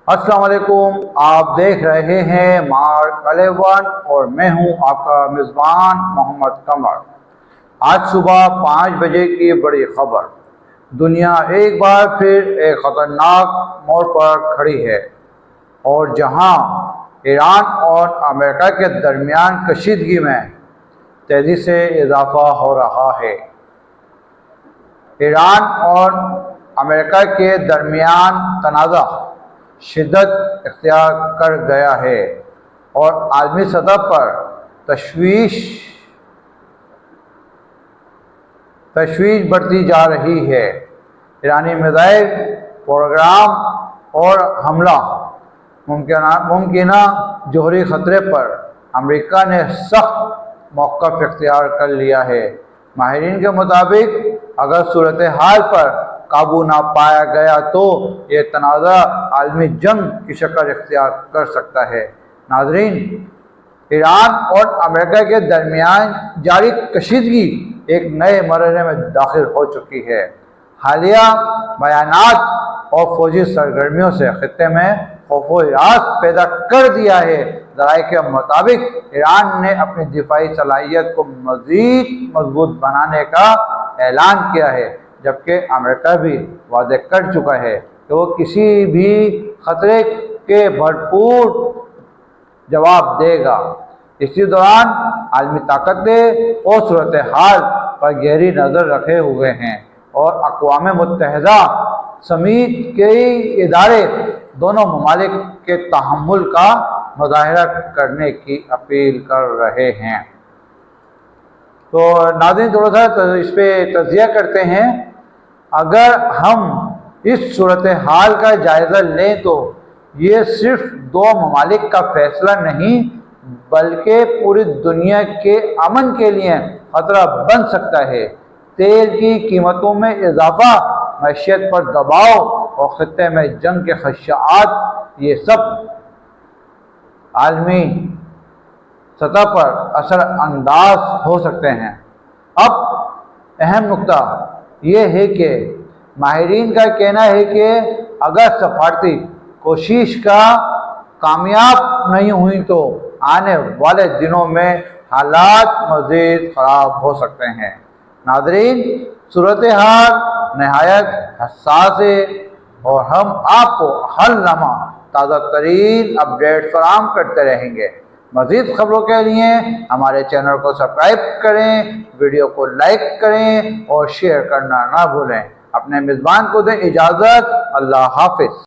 अस्सलाम वालेकुम। आप देख रहे हैं मार्क 11 और मैं हूं आपका मेज़बान मोहम्मद कमर। आज सुबह 5 बजे की बड़ी खबर। दुनिया एक बार फिर एक ख़तरनाक मोड़ पर खड़ी है और जहां ईरान और अमेरिका के दरमियान कशीदगी में तेज़ी से इजाफा हो रहा है। ईरान और अमेरिका के दरमियान तनाज़ा शिद्दत इख्तियार कर गया है और आलमी सतह पर तशवीश बढ़ती जा रही है। ईरानी मिसाइल प्रोग्राम और हमला मुमकिना जौहरी ख़तरे पर अमेरिका ने सख्त मौक़िफ़ इख्तियार कर लिया है। माहिरीन के मुताबिक अगर सूरत हाल पर काबू ना पाया गया तो ये तनाज़ा आलमी जंग की शक्ल इख्तियार कर सकता है। नाज़रीन, ईरान और अमेरिका के दरमियान जारी कशीदगी एक नए मरहले में दाखिल हो चुकी है। हालिया बयानात और फौजी सरगर्मियों से खित्ते में खौफ व हिरास पैदा कर दिया है। ज़राए के मुताबिक ईरान ने अपनी दिफाई सलाहियत को मज़ीद मजबूत बनाने का ऐलान किया है, जबकि अमेरिका भी वादे कर चुका है कि वो किसी भी खतरे के भरपूर जवाब देगा। इसी दौरान आलमी ताकतें और सूरत हाल पर गहरी नज़र रखे हुए हैं और अक़वाम मुत्तहिदा समेत कई इदारे दोनों ममालिक के तहम्मुल का मुज़ाहरा करने की अपील कर रहे हैं। तो नाज़रीन, थोड़ा सा इस पर तज़किया करते हैं। अगर हम इस सूरत हाल का जायज़ा लें तो ये सिर्फ दो ममालिक का फैसला नहीं बल्कि पूरी दुनिया के अमन के लिए ख़तरा बन सकता है। तेल की कीमतों में इजाफा, मैशियत पर दबाव और खित्ते में जंग के खदशात, ये सब आलमी सतह पर असर अंदाज हो सकते हैं। अब अहम नुक्ता ये है कि माहिरीन का कहना है कि अगर सफारती कोशिश का कामयाब नहीं हुई तो आने वाले दिनों में हालात मज़ीद ख़राब हो सकते हैं। नाज़रीन, सूरत हाल नहायत हसास है और हम आपको हर लम्हा ताज़ा तरीन अपडेट फराहम करते रहेंगे। मज़ीद खबरों के लिए हमारे चैनल को सब्सक्राइब करें, वीडियो को लाइक करें और शेयर करना ना भूलें। अपने मेज़बान को दें इजाज़त। अल्लाह हाफ़िज़।